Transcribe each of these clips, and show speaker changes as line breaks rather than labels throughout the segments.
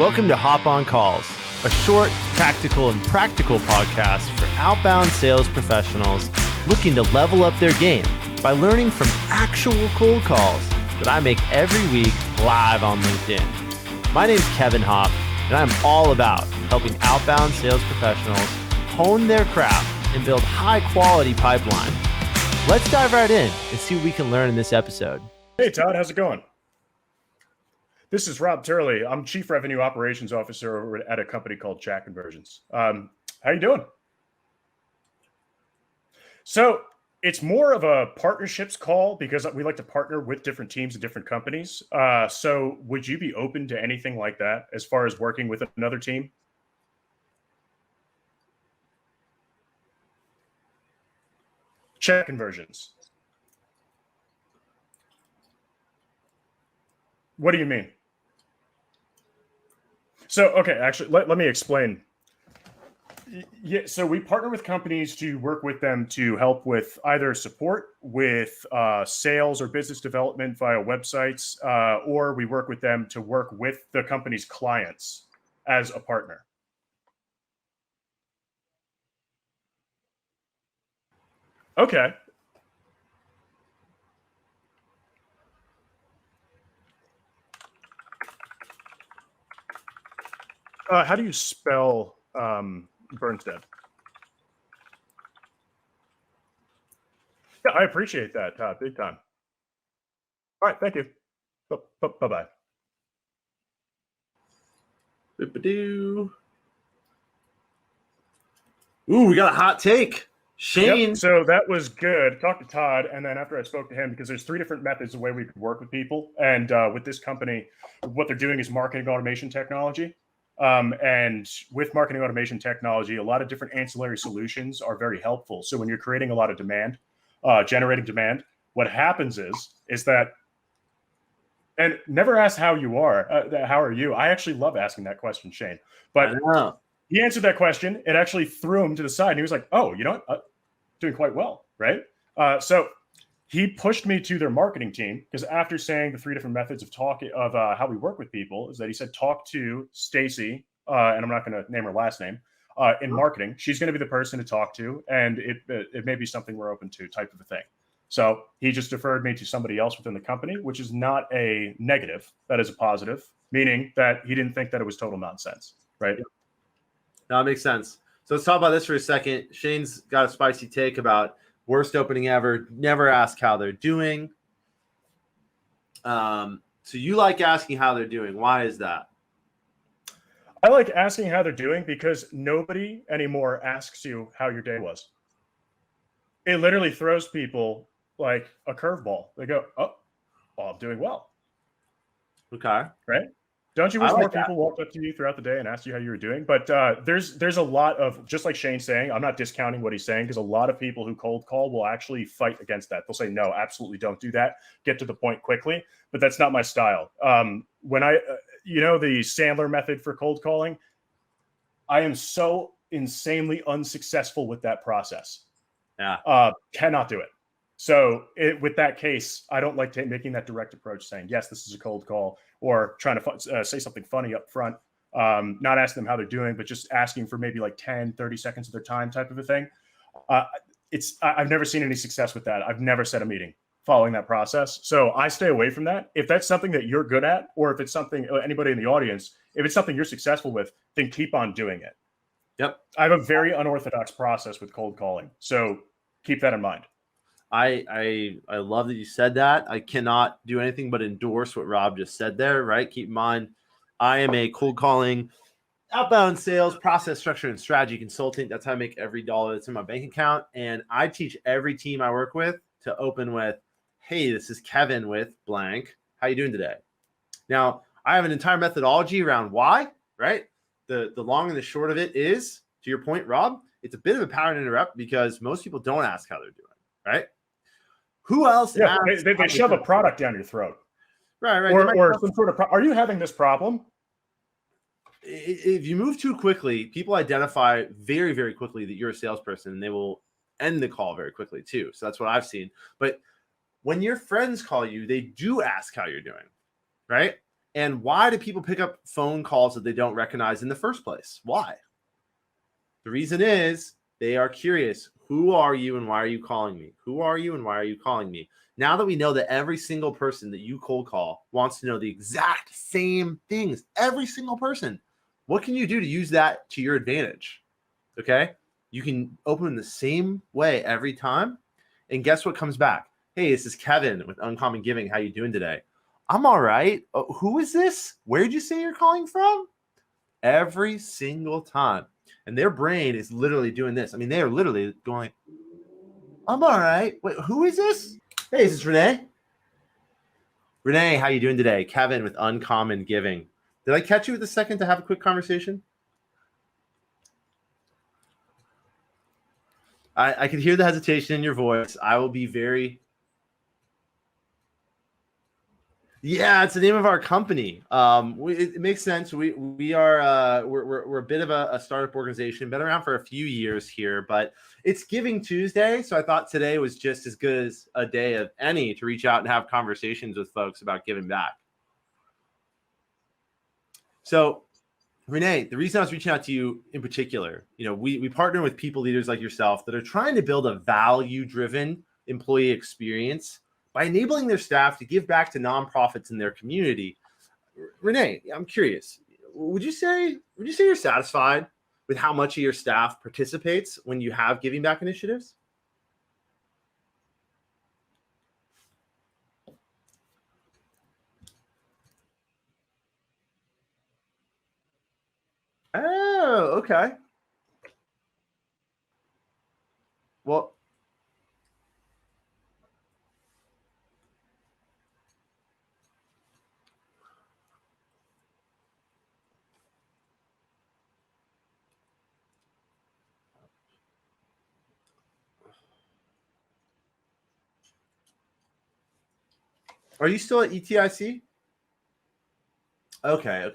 Welcome to Hop on Calls, a short, tactical, and practical podcast for outbound sales professionals looking to level up their game by learning from actual cold calls that I make every week live on LinkedIn. My name is Kevin Hopp, and I'm all about helping outbound sales professionals hone their craft and build high-quality pipeline. Let's dive right in and see what we can learn in this episode.
Hey, Todd, how's it going? This is Rob Turley. I'm Chief Revenue Operations Officer over at a company called ChatConversions. How you doing? So it's more of a partnerships call because we like to partner with different teams and different companies. So would you be open to anything like that as far as working with another team? ChatConversions. What do you mean? So, okay, actually, let me explain. Yeah, so we partner with companies to work with them to help with either support with sales or business development via websites, or we work with them to work with the company's clients as a partner. Okay. How do you spell Bernstead? Yeah, I appreciate that, Todd, big time. All right, thank you. Bye-bye.
Ooh, we got a hot take. Shane.
Yep, so that was good. Talked to Todd, and then after I spoke to him, because there's three different methods of way we could work with people. And with this company, what they're doing is marketing automation technology. And with marketing automation technology, a lot of different ancillary solutions are very helpful. So when you're creating a lot of demand, generating demand, what happens is that, and never ask how you are, how are you? I actually love asking that question, Shane. But he answered that question. It actually threw him to the side. And he was like, oh, you know what? Doing quite well, right? So he pushed me to their marketing team because after saying the three different methods of talking of how we work with people is that he said, talk to Stacy, and I'm not going to name her last name, in marketing. She's going to be the person to talk to, and it may be something we're open to type of a thing. So he just deferred me to somebody else within the company, which is not a negative. That is a positive, meaning that he didn't think that it was total nonsense, right?
No, that makes sense. So let's talk about this for a second. Shane's got a spicy take about worst opening ever. Never ask how they're doing. So you like asking how they're doing. Why is that?
I like asking how they're doing because nobody anymore asks you how your day was. It literally throws people like a curveball. They go, oh, well, I'm doing well.
Okay.
Right? Don't you wish more people walked up to you throughout the day and asked you how you were doing? But there's a lot of, just like Shane's saying, I'm not discounting what he's saying because a lot of people who cold call will actually fight against that. They'll say, no, absolutely don't do that. Get to the point quickly. But that's not my style. When the Sandler method for cold calling, I am so insanely unsuccessful with that process.
Yeah.
Cannot do it. So with that case, I don't like making that direct approach saying, yes, this is a cold call, or trying to say something funny up front, not asking them how they're doing, but just asking for maybe like 10, 30 seconds of their time type of a thing. I've never seen any success with that. I've never set a meeting following that process. So I stay away from that. If that's something that you're good at, or if it's something, anybody in the audience, if it's something you're successful with, then keep on doing it.
Yep.
I have a very unorthodox process with cold calling. So keep that in mind.
I love that you said that. I cannot do anything but endorse what Rob just said there, right? Keep in mind, I am a cold calling, outbound sales, process structure, and strategy consultant. That's how I make every dollar that's in my bank account. And I teach every team I work with to open with, hey, this is Kevin with blank. How you doing today? Now, I have an entire methodology around why, right? The long and the short of it is, to your point, Rob, it's a bit of a pattern interrupt because most people don't ask how they're doing, right? Who else?
Yeah, they shove a product down your throat.
Right.
Or some sort of are you having this problem?
If you move too quickly, people identify very, very quickly that you're a salesperson, and they will end the call very quickly too. So that's what I've seen. But when your friends call you, they do ask how you're doing, right? And why do people pick up phone calls that they don't recognize in the first place? Why? The reason is they are curious. Who are you and why are you calling me? Who are you and why are you calling me? Now that we know that every single person that you cold call wants to know the exact same things, every single person, what can you do to use that to your advantage? Okay. You can open the same way every time. And guess what comes back? Hey, this is Kevin with Uncommon Giving. How you doing today? I'm all right. Who is this? Where'd you say you're calling from? Every single time. And their brain is literally doing this. I mean, they are literally going, I'm all right. Wait, who is this? Hey, is this Renee? Renee, how you doing today? Kevin with Uncommon Giving. Did I catch you with a second to have a quick conversation? I can hear the hesitation in your voice. I will be very... Yeah, it's the name of our company. It makes sense. We're a bit of a startup organization, been around for a few years here, but it's Giving Tuesday, so I thought today was just as good as a day of any to reach out and have conversations with folks about giving back. So, Renee, the reason I was reaching out to you in particular, we partner with people leaders like yourself that are trying to build a value-driven employee experience by enabling their staff to give back to nonprofits in their community. Renee, I'm curious, would you say you're satisfied with how much of your staff participates when you have giving back initiatives? Oh, okay. Well, are you still at ETIC? Okay.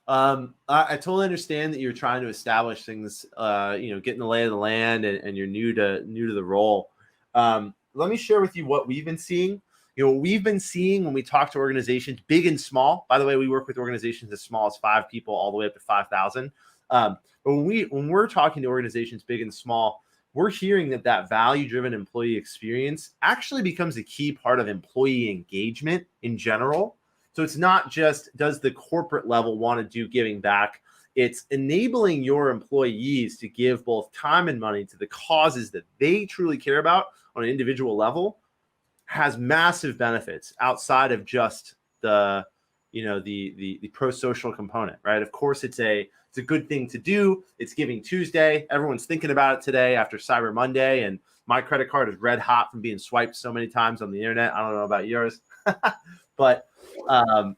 I totally understand that you're trying to establish things, getting the lay of the land, and you're new to the role. Let me share with you what we've been seeing. What we've been seeing when we talk to organizations, big and small. By the way, we work with organizations as small as 5 people all the way up to 5,000. But when we're talking to organizations big and small, we're hearing that value-driven employee experience actually becomes a key part of employee engagement in general. So it's not just does the corporate level want to do giving back, it's enabling your employees to give both time and money to the causes that they truly care about on an individual level has massive benefits outside of just the pro-social component, right? Of course, it's a good thing to do. It's Giving Tuesday. Everyone's thinking about it today after Cyber Monday, and my credit card is red hot from being swiped so many times on the internet. I don't know about yours, but I'm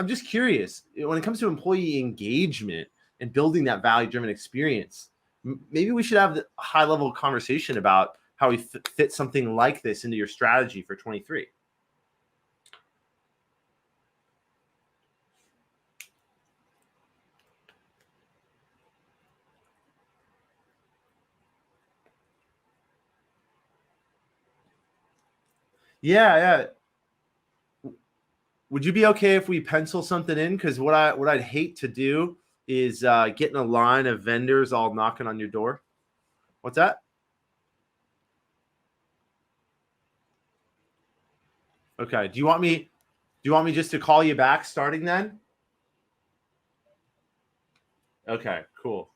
just curious when it comes to employee engagement and building that value-driven experience. Maybe we should have a high-level conversation about how we fit something like this into your strategy for 23. Yeah. Would you be okay if we pencil something in? Because what I'd hate to do is get in a line of vendors all knocking on your door. What's that? Okay. Do you want me just to call you back starting then? Okay, cool.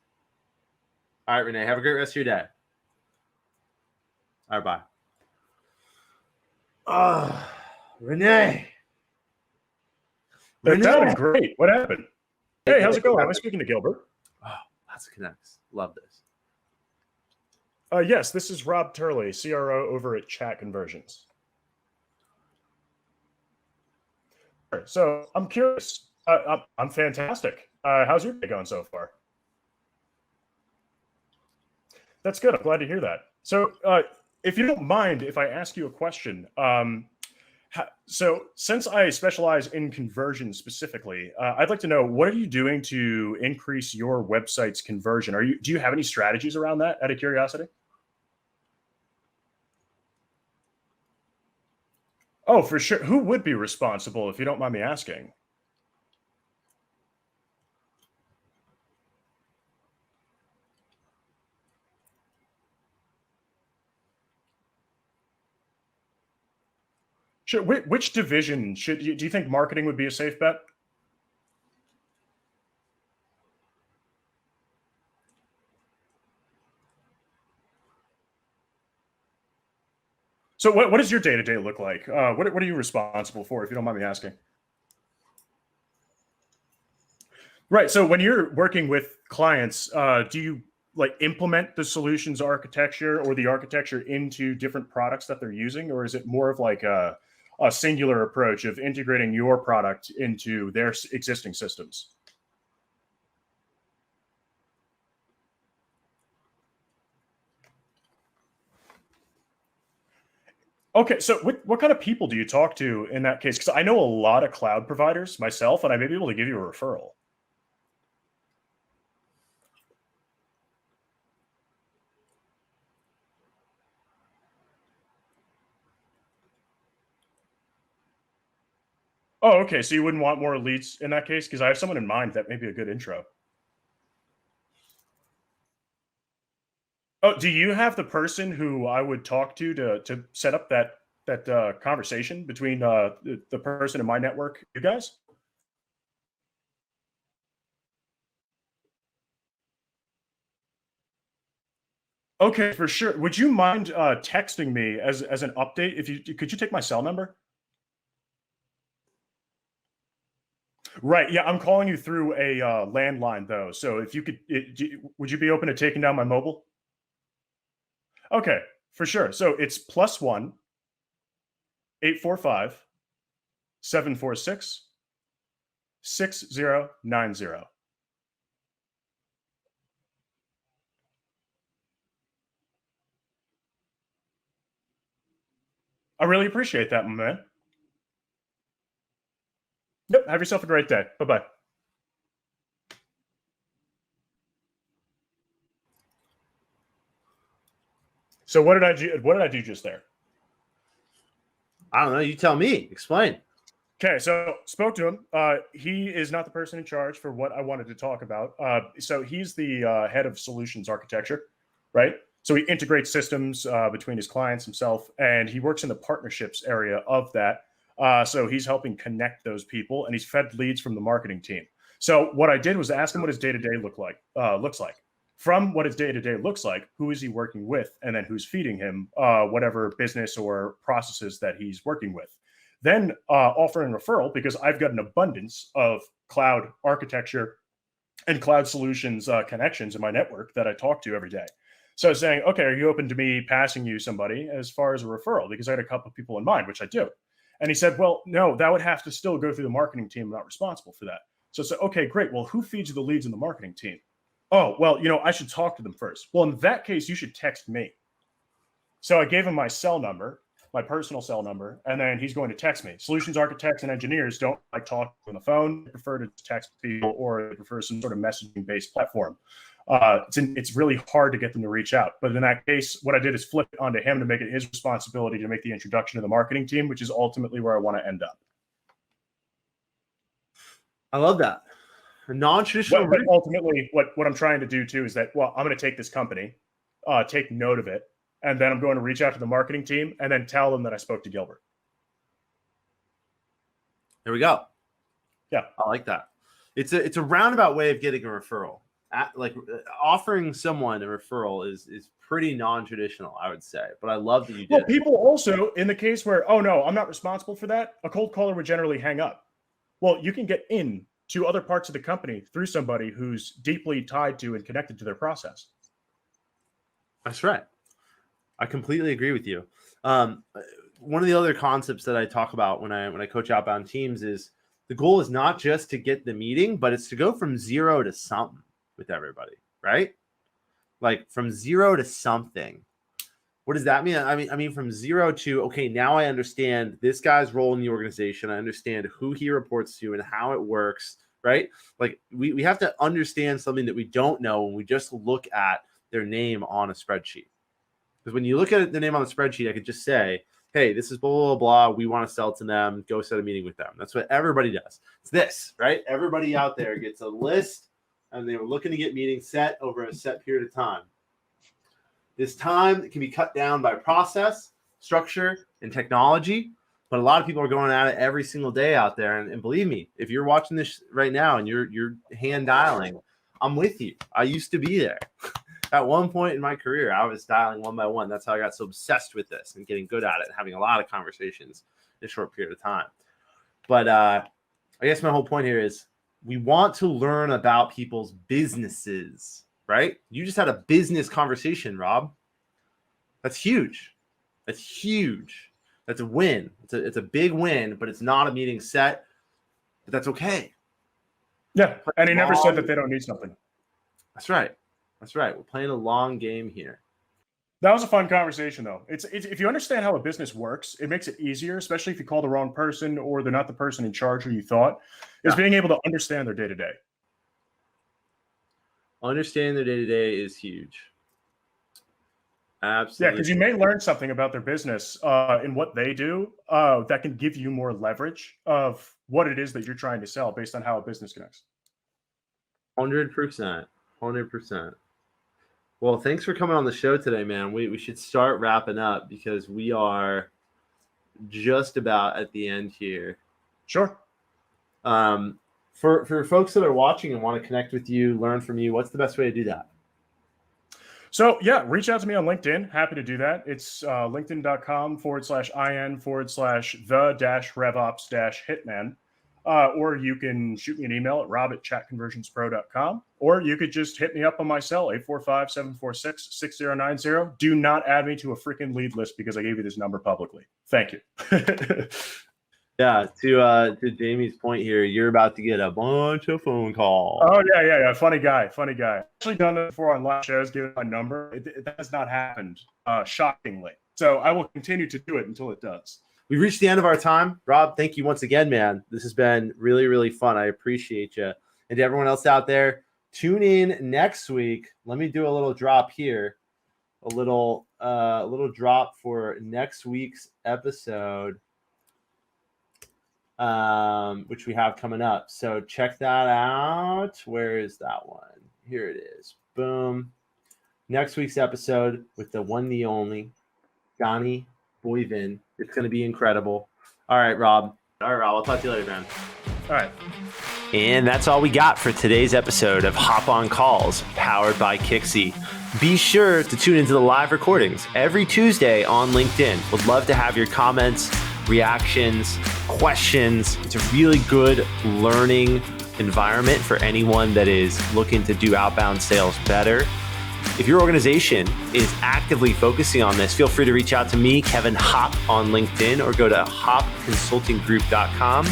All right, Renee, have a great rest of your day. All right, bye. Oh, Renee.
That sounded great. What happened? Hey, how's it going? Am I speaking to Gilbert?
Oh, that's connects. Love this.
Yes, this is Rob Turley, CRO over at ChatConversions. So I'm curious. I'm fantastic. How's your day going so far? That's good. I'm glad to hear that. So if you don't mind, if I ask you a question, so since I specialize in conversion specifically, I'd like to know, what are you doing to increase your website's conversion? Do you have any strategies around that, out of curiosity? Oh, for sure. Who would be responsible, if you don't mind me asking? Sure. Which division do you think marketing would be a safe bet? So what does your day-to-day look like? What are you responsible for, if you don't mind me asking? Right. So when you're working with clients, do you like implement the solutions architecture or the architecture into different products that they're using? Or is it more of like a singular approach of integrating your product into their existing systems? Okay, so what kind of people do you talk to in that case? Because I know a lot of cloud providers myself, and I may be able to give you a referral. Oh, okay. So you wouldn't want more leads in that case? Because I have someone in mind that may be a good intro. Oh, do you have the person who I would talk to set up that conversation between the person in my network, you guys? Okay, for sure. Would you mind texting me as an update? If you could, you take my cell number? Right. Yeah, I'm calling you through a landline though. So if you could, would you be open to taking down my mobile? Okay, for sure. So it's +1 845 746 6090. I really appreciate that, my man. Yep. Have yourself a great day. Bye bye. So what did I do? What did I do just there?
I don't know. You tell me. Explain.
Okay, so spoke to him. He is not the person in charge for what I wanted to talk about. So he's the head of solutions architecture, right? So he integrates systems between his clients himself, and he works in the partnerships area of that. So he's helping connect those people, and he's fed leads from the marketing team. So what I did was ask him what his day to day looks like. From what his day to day looks like, who is he working with, and then who's feeding him whatever business or processes that he's working with. Then offering referral, because I've got an abundance of cloud architecture and cloud solutions connections in my network that I talk to every day. So saying, okay, are you open to me passing you somebody as far as a referral? Because I had a couple of people in mind, which I do. And he said, well, no, that would have to still go through the marketing team. I'm not responsible for that. So I said, okay, great. Well, who feeds you the leads in the marketing team? Oh, well, I should talk to them first. Well, in that case, you should text me. So I gave him my cell number, my personal cell number, and then he's going to text me. Solutions architects and engineers don't like talking on the phone. They prefer to text people, or they prefer some sort of messaging-based platform. It's really hard to get them to reach out. But in that case, what I did is flip it onto him to make it his responsibility to make the introduction to the marketing team, which is ultimately where I want to end up.
I love that. A non-traditional.
But ultimately, what I'm trying to do too is that, well, I'm going to take this company, take note of it, and then I'm going to reach out to the marketing team and then tell them that I spoke to Gilbert.
There we go.
Yeah,
I like that. It's a roundabout way of getting a referral. Offering someone a referral is pretty non-traditional, I would say. But I love that you did.
Well, people also, in the case where, oh no, I'm not responsible for that, a cold caller would generally hang up. Well, you can get in to other parts of the company through somebody who's deeply tied to and connected to their process.
That's right. I completely agree with you. One of the other concepts that I talk about when I coach outbound teams is the goal is not just to get the meeting, but it's to go from zero to something with everybody, right? Like from zero to something. What does that mean? I mean from zero to, okay, now I understand this guy's role in the organization. I understand who he reports to and how it works, right? Like we have to understand something that we don't know when we just look at their name on a spreadsheet. Because when you look at their name on the spreadsheet, I could just say, hey, this is blah, blah, blah. We want to sell to them. Go set a meeting with them. That's what everybody does. It's this, right? Everybody out there gets a list and they were looking to get meetings set over a set period of time. This time can be cut down by process, structure, and technology. But a lot of people are going at it every single day out there. And believe me, if you're watching this right now and you're hand dialing, I'm with you. I used to be there. At one point in my career, I was dialing one by one. That's how I got so obsessed with this and getting good at it and having a lot of conversations in a short period of time. But I guess my whole point here is we want to learn about people's businesses, right? You just had a business conversation, Rob. That's huge. That's huge. That's a win. It's a big win, but it's not a meeting set. But that's okay.
Yeah, and he never said that they don't need something.
That's right. That's right. We're playing a long game here.
That was a fun conversation, though. It's if you understand how a business works, it makes it easier, especially if you call the wrong person or they're not the person in charge who you thought, is being able to understand their day-to-day.
Understanding their day-to-day is huge. Absolutely.
Yeah, because you may learn something about their business in what they do that can give you more leverage of what it is that you're trying to sell based on how a business connects.
100%. 100%. Well, thanks for coming on the show today, man. We should start wrapping up because we are just about at the end here.
Sure.
For folks that are watching and want to connect with you, learn from you, what's the best way to do that?
So yeah, reach out to me on LinkedIn. Happy to do that. It's linkedin.com/in/the-RevOps-Hitman. Or you can shoot me an email at rob@chatconversionspro.com, or you could just hit me up on my cell, 845-746-6090. Do not add me to a freaking lead list because I gave you this number publicly. Thank you.
Yeah, to Jamie's point here, you're about to get a bunch of phone calls.
Oh, yeah. Funny guy. Actually done it before on live shows, given my number. It has not happened, shockingly. So I will continue to do it until it does.
We've reached the end of our time. Rob, thank you once again, man. This has been really, really fun. I appreciate you. And to everyone else out there, tune in next week. Let me do a little drop here. A little drop for next week's episode, which we have coming up. So check that out. Where is that one? Here it is. Boom. Next week's episode with the one, the only, Donnie Boyvin. It's going to be incredible. All right, Rob. I'll talk to you later, man.
All right.
And that's all we got for today's episode of Hop On Calls, powered by Kixie. Be sure to tune into the live recordings every Tuesday on LinkedIn. Would love to have your comments, reactions, questions. It's a really good learning environment for anyone that is looking to do outbound sales better. If your organization is actively focusing on this, feel free to reach out to me, Kevin Hopp, on LinkedIn, or go to hopconsultinggroup.com.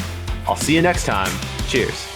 I'll see you next time. Cheers.